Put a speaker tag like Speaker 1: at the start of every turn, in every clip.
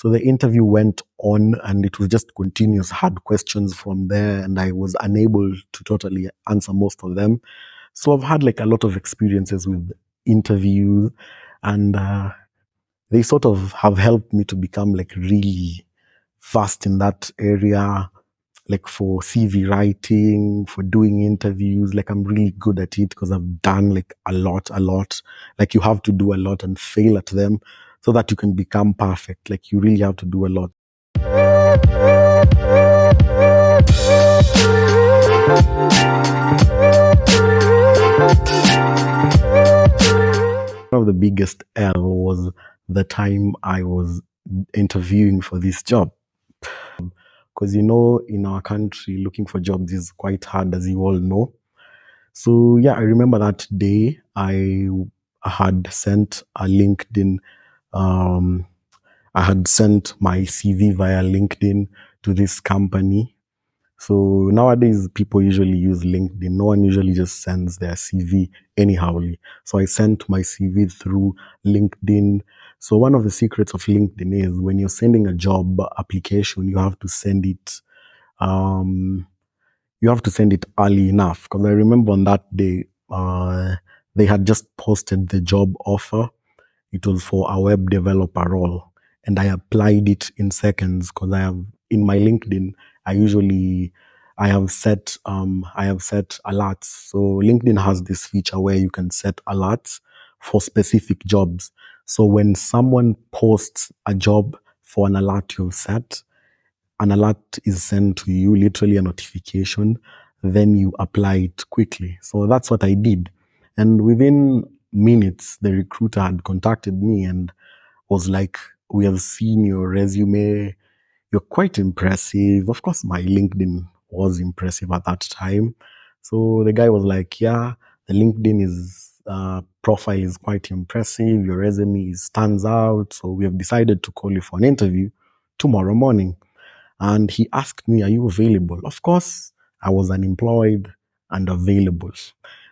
Speaker 1: So the interview went on and it was just continuous hard questions from there, and I was unable to totally answer most of them. So I've had like a lot of experiences with interviews, and they sort of have helped me to become like really fast in that area, like for CV writing, for doing interviews. Like I'm really good at it because I've done like a lot. Like you have to do a lot and fail at them so that you can become perfect. Like you really have to do a lot. One of the biggest L was the time I was interviewing for this job. Because in our country, looking for jobs is quite hard, as you all know. So yeah, I remember that day I had sent a LinkedIn. Um, I had sent my CV via LinkedIn to this company. So nowadays, people usually use LinkedIn. No one usually just sends their CV anyhowly. So I sent my CV through LinkedIn. So one of the secrets of LinkedIn is when you're sending a job application, you have to send it. You have to send it early enough, because I remember on that day, they had just posted the job offer. It was for a web developer role, and I applied it in seconds because I have in my LinkedIn. I have set alerts. So LinkedIn has this feature where you can set alerts for specific jobs. So when someone posts a job for an alert you've set, an alert is sent to you, literally a notification, then you apply it quickly. So that's what I did. And within minutes, the recruiter had contacted me and was like, "We have seen your resume. You're quite impressive." Of course, my LinkedIn was impressive at that time. So the guy was like, "Yeah, the LinkedIn profile is quite impressive. Your resume stands out. So we have decided to call you for an interview tomorrow morning." And he asked me, "Are you available?" Of course, I was unemployed and available.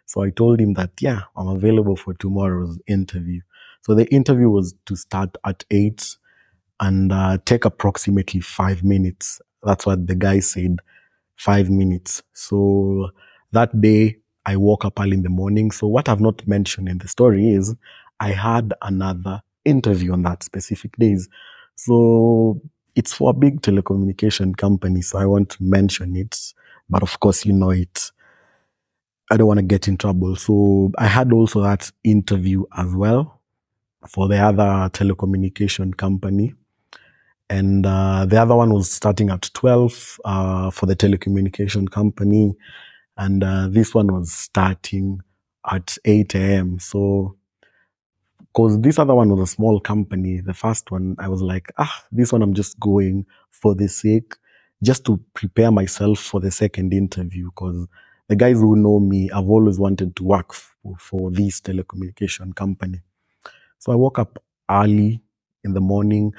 Speaker 1: So I told him that, yeah, I'm available for tomorrow's interview. So the interview was to start at 8 and take approximately 5 minutes. That's what the guy said, 5 minutes. So that day, I woke up early in the morning. So what I've not mentioned in the story is I had another interview on that specific days. So it's for a big telecommunication company, so I want to mention it. But of course, you know it. I don't want to get in trouble. So I had also that interview as well for the other telecommunication company. And the other one was starting at 12 for the telecommunication company. And this one was starting at 8 a.m. So, because this other one was a small company, the first one, I was like, this one I'm just going for the sake, just to prepare myself for the second interview. Because the guys who know me, I've always wanted to work for this telecommunication company. So I woke up early in the morning,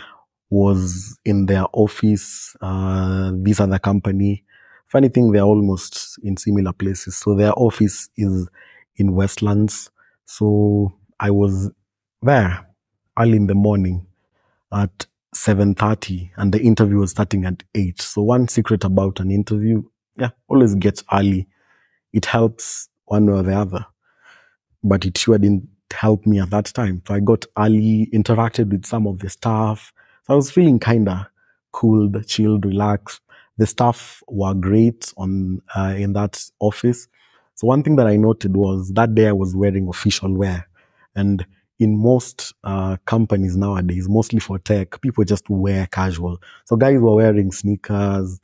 Speaker 1: was in their office. This other company, funny thing, they're almost in similar places. So their office is in Westlands. So I was there early in the morning at 7:30, and the interview was starting at 8. So one secret about an interview, yeah, always get early. It helps one way or the other, but it sure didn't help me at that time. So I got early, interacted with some of the staff. So I was feeling kind of cool, chilled, relaxed. The staff were great in that office. So one thing that I noted was that day I was wearing official wear. And in most companies nowadays, mostly for tech, people just wear casual. So guys were wearing sneakers,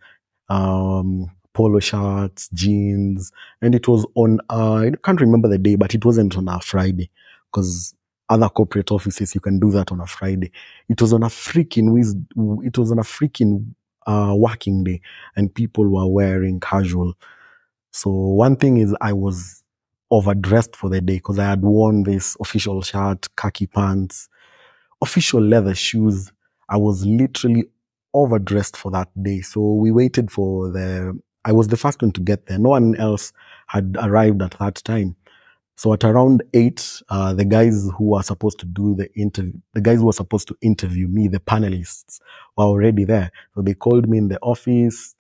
Speaker 1: polo shirts, jeans, and it was on, I can't remember the day, but it wasn't on a Friday, because other corporate offices, you can do that on a Friday. It was on a freaking, working day, and people were wearing casual. So one thing is I was overdressed for the day because I had worn this official shirt, khaki pants, official leather shoes. I was literally overdressed for that day. So we waited I was the first one to get there. No one else had arrived at that time. So at around 8, the guys who were supposed to do the guys who were supposed to interview me, the panelists, were already there. So they called me in the office.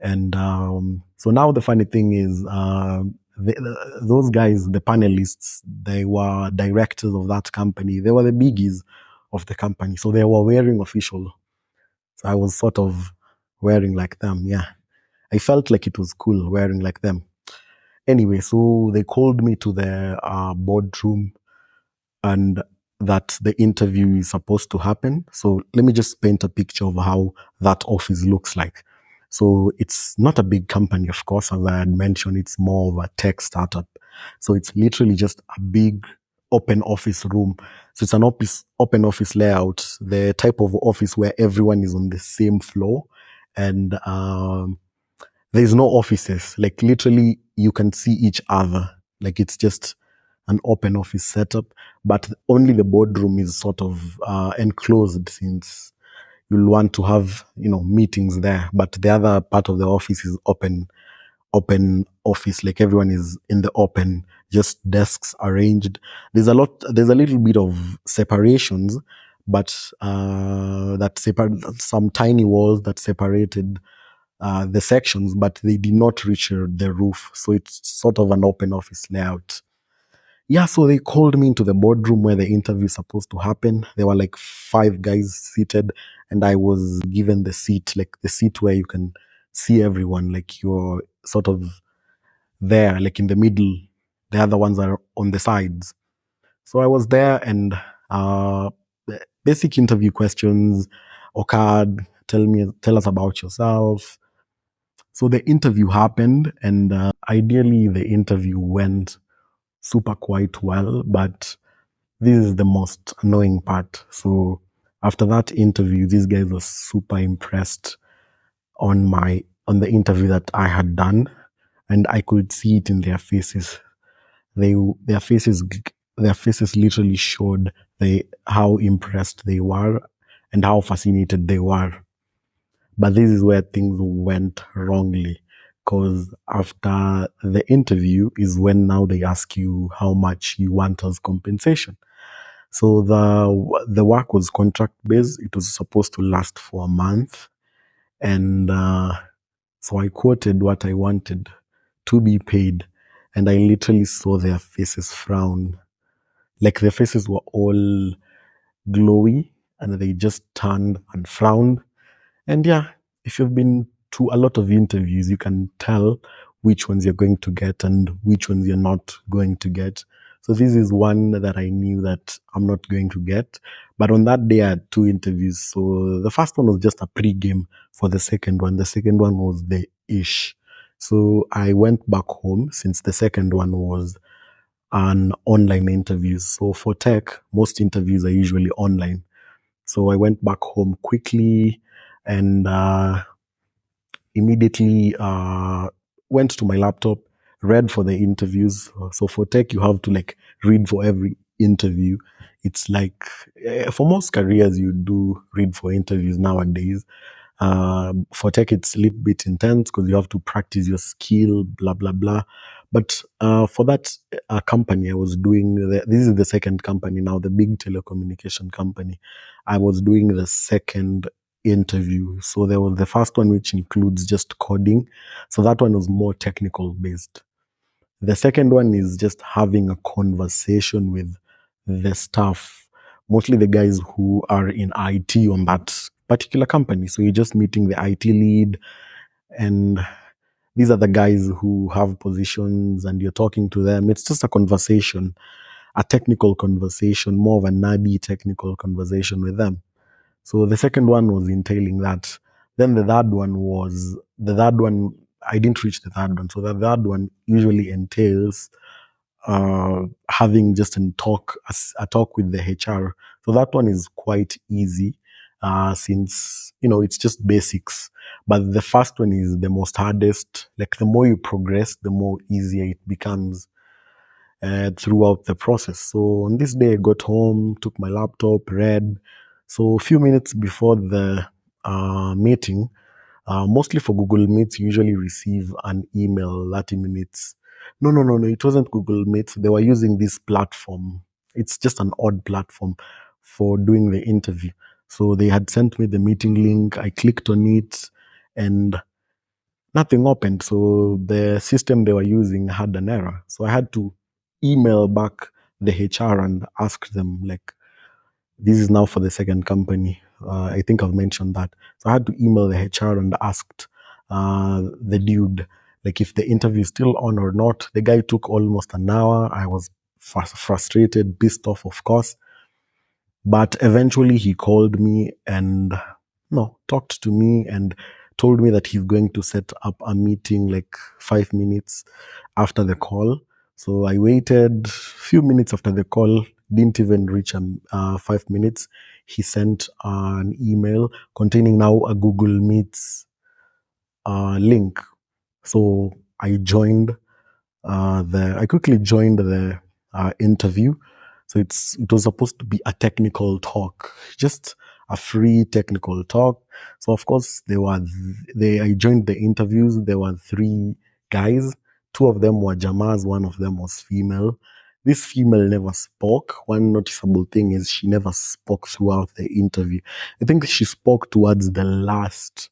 Speaker 1: And so now the funny thing is, those guys, the panelists, they were directors of that company. They were the biggies of the company. So they were wearing official. So I was sort of wearing like them. Yeah. I felt like it was cool wearing like them. Anyway, so they called me to the boardroom, and that the interview is supposed to happen. So let me just paint a picture of how that office looks like. So it's not a big company, of course, as I had mentioned, it's more of a tech startup. So it's literally just a big open office room. So it's an open office layout, the type of office where everyone is on the same floor, and there's no offices. Like literally, you can see each other. Like it's just an open office setup, but only the boardroom is sort of enclosed, since you'll want to have meetings there. But the other part of the office is open office. Like everyone is in the open, just desks arranged. There's a little bit of separations, but that separate some tiny walls that separated the sections, but they did not reach the roof. So it's sort of an open office layout. Yeah, so they called me into the boardroom where the interview is supposed to happen. There were like 5 guys seated, and I was given the seat, like the seat where you can see everyone, like you're sort of there, like in the middle. The other ones are on the sides. So I was there, and the basic interview questions occurred. Tell us about yourself. So the interview happened, and ideally the interview went super quite well, but this is the most annoying part. So after that interview, these guys were super impressed on the interview that I had done, and I could see it in their faces. They their faces their faces literally showed how impressed they were and how fascinated they were. But this is where things went wrongly, because after the interview is when now they ask you how much you want as compensation. So the work was contract based. It was supposed to last for a month, and so I quoted what I wanted to be paid, and I literally saw their faces frown. Like their faces were all glowy, and they just turned and frowned. And yeah, if you've been to a lot of interviews, you can tell which ones you're going to get and which ones you're not going to get. So this is one that I knew that I'm not going to get. But on that day, I had 2 interviews. So the first one was just a pre-game for the second one. The second one was the ish. So I went back home, since the second one was an online interview. So for tech, most interviews are usually online. So I went back home quickly, and immediately went to my laptop, read for the interviews. So for tech, you have to like read for every interview. It's like for most careers, you do read for interviews nowadays. For tech, it's a little bit intense because you have to practice your skill, blah blah blah. But for that company, I was doing this is the second company now, the big telecommunication company. I was doing the second interview. So there was the first one, which includes just coding. So that one was more technical based. The second one is just having a conversation with the staff, mostly the guys who are in IT on that particular company. So you're just meeting the IT lead, and these are the guys who have positions, and you're talking to them. It's just a conversation, a technical conversation, more of a nerdy technical conversation with them. So the second one was entailing that. Then the third one, I didn't reach the third one. So the third one usually entails having just a talk with the HR. So that one is quite easy, since it's just basics. But the first one is the most hardest. Like the more you progress, the more easier it becomes throughout the process. So on this day, I got home, took my laptop, read. So a few minutes before the meeting, mostly for Google Meets, you usually receive an email 30 minutes No. It wasn't Google Meet. They were using this platform. It's just an odd platform for doing the interview. So they had sent me the meeting link. I clicked on it and nothing opened. So the system they were using had an error. So I had to email back the HR and ask them, like, this is now for the second company. I think I've mentioned that. So I had to email the HR and asked the dude, like, if the interview is still on or not. The guy took almost an hour. I was frustrated, pissed off, of course. But eventually he called me and no, talked to me and told me that he's going to set up a meeting like 5 minutes after the call. So I waited a few minutes after the call, didn't even reach 5 minutes. He sent an email containing now a Google Meets link. So I joined I quickly joined the interview. So it was supposed to be a technical talk, just a free technical talk. So of course I joined the interviews. There were three guys. Two of them were Jamas, one of them was female. This female never spoke. One noticeable thing is she never spoke throughout the interview. I think she spoke towards the last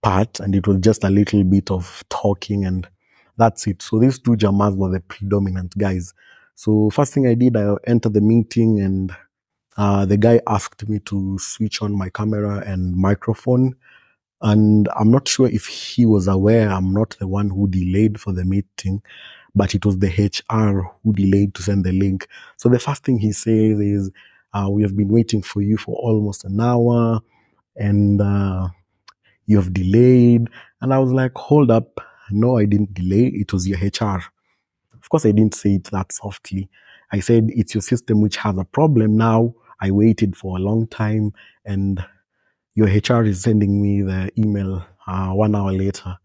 Speaker 1: part, and it was just a little bit of talking, and that's it. So these two Jamas were the predominant guys. So first thing I did, I entered the meeting, and the guy asked me to switch on my camera and microphone. And I'm not sure if he was aware I'm not the one who delayed for the meeting, but it was the HR who delayed to send the link. So the first thing he says is, we have been waiting for you for almost an hour, and you have delayed. And I was like, hold up. No, I didn't delay. It was your HR. Of course, I didn't say it that softly. I said, it's your system which has a problem now. I waited for a long time, and your HR is sending me the email 1 hour later.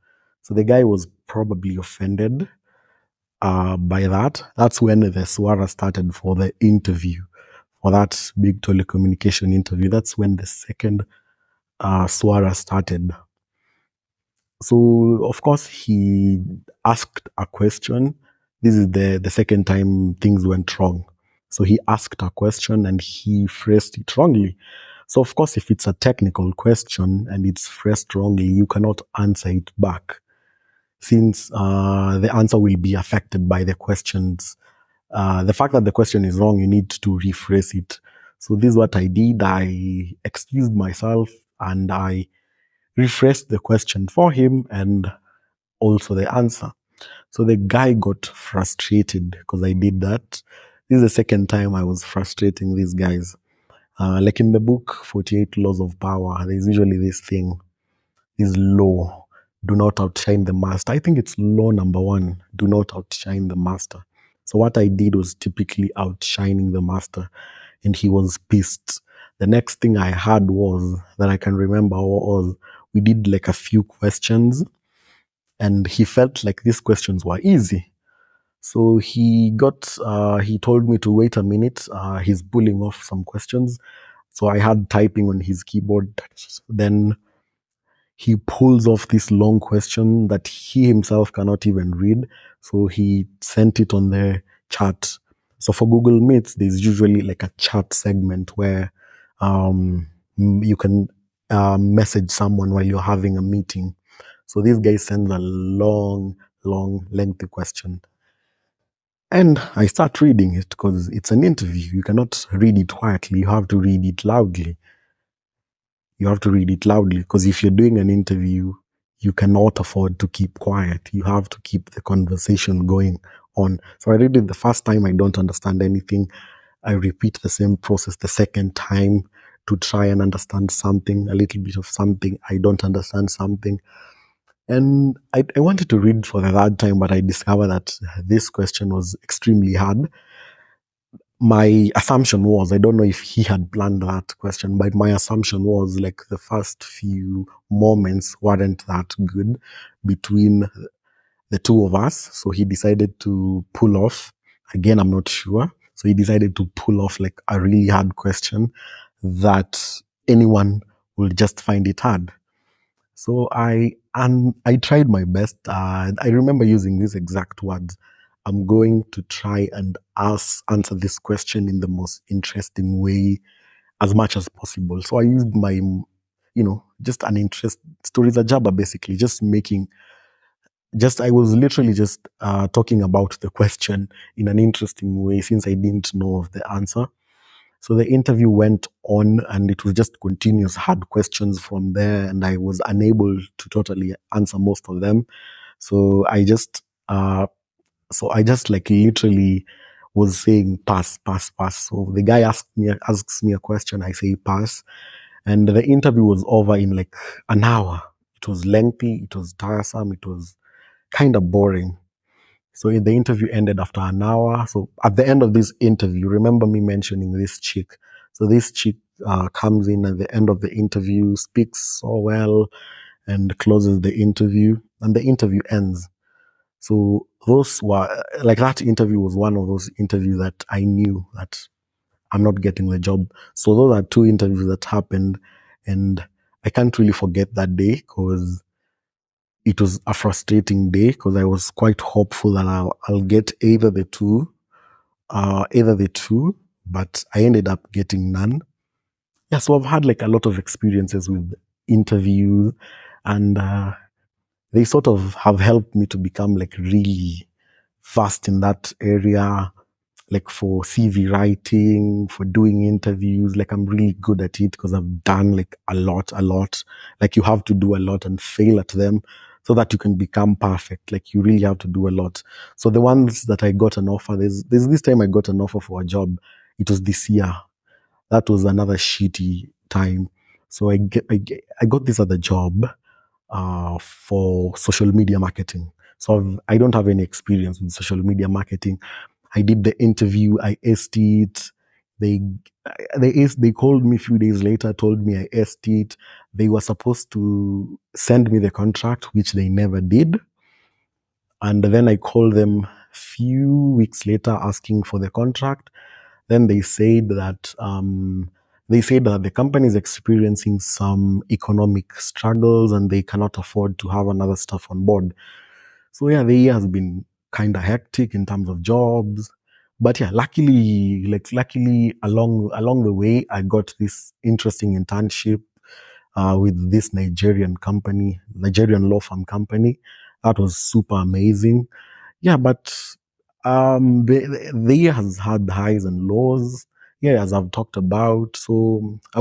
Speaker 1: So the guy was probably offended by that. That's when the Swara started for the interview, for that big telecommunication interview. That's when the second Swara started. So, of course, he asked a question. This is the second time things went wrong. So he asked a question and he phrased it wrongly. So, of course, if it's a technical question and it's phrased wrongly, you cannot answer it back, since the answer will be affected by the questions. The fact that the question is wrong, you need to rephrase it. So this is what I did. I excused myself and I rephrased the question for him and also the answer. So the guy got frustrated because I did that. This is the second time I was frustrating these guys. Like in the book, 48 Laws of Power, there's usually this thing, this law: do not outshine the master. I think it's law number 1, do not outshine the master. So what I did was typically outshining the master, and he was pissed. The next thing I had was, that I can remember, was we did like a few questions, and he felt like these questions were easy. So he told me to wait a minute. He's pulling off some questions. So I had typing on his keyboard. Then he pulls off this long question that he himself cannot even read. So he sent it on the chat. So for Google Meets, there's usually like a chat segment where you can message someone while you're having a meeting. So this guy sends a long, lengthy question. And I start reading it because it's an interview. You cannot read it quietly. You have to read it loudly. Because if you're doing an interview, you cannot afford to keep quiet. You have to keep the conversation going on. So I read it the first time, I don't understand anything. I repeat the same process the second time to try and understand something, a little bit of something. I don't understand something. And I wanted to read for the third time, but I discovered that this question was extremely hard. My assumption was, I don't know if he had planned that question, but my assumption was like the first few moments weren't that good between the two of us. So he decided to pull off. Again, I'm not sure. So he decided to pull off like a really hard question that anyone will just find it hard. So I And I tried my best. I remember using these exact words. I'm going to try and answer this question in the most interesting way as much as possible. So I used my, just an interest stories a jabber, basically, just making, just I was literally just talking about the question in an interesting way since I didn't know of the answer. So the interview went on and it was just continuous hard questions from there, and I was unable to totally answer most of them. So I just like literally was saying pass, pass, pass. So the guy asks me a question, I say pass, and the interview was over in like an hour. It was lengthy, it was tiresome, it was kind of boring. So the interview ended after an hour. So at the end of this interview, remember me mentioning this chick. So this chick comes in at the end of the interview, speaks so well, and closes the interview, and the interview ends. So those were like that interview was one of those interviews that I knew that I'm not getting the job. So those are two interviews that happened, and I can't really forget that day because it was a frustrating day because I was quite hopeful that I'll get either the two, but I ended up getting none. Yeah, so I've had like a lot of experiences with interviews, and they sort of have helped me to become like really fast in that area, like for CV writing, for doing interviews. Like I'm really good at it because I've done like a lot. Like you have to do a lot and fail at them so that you can become perfect. Like you really have to do a lot. So the ones that I got an offer, there's this time I got an offer for a job. It was this year. That was another shitty time. So I got this other job for social media marketing. So I don't have any experience with social media marketing. I did the interview. I aced it. They they called me a few days later, told me I aced it. They were supposed to send me the contract, which they never did. And then I called them few weeks later asking for the contract. Then they said that the company is experiencing some economic struggles and they cannot afford to have another staff on board. So yeah, the year has been kind of hectic in terms of jobs. But yeah, luckily along the way, I got this interesting internship with this Nigerian law firm company. That was super amazing. Yeah, but the year has had highs and lows. Yeah, as I've talked about. So I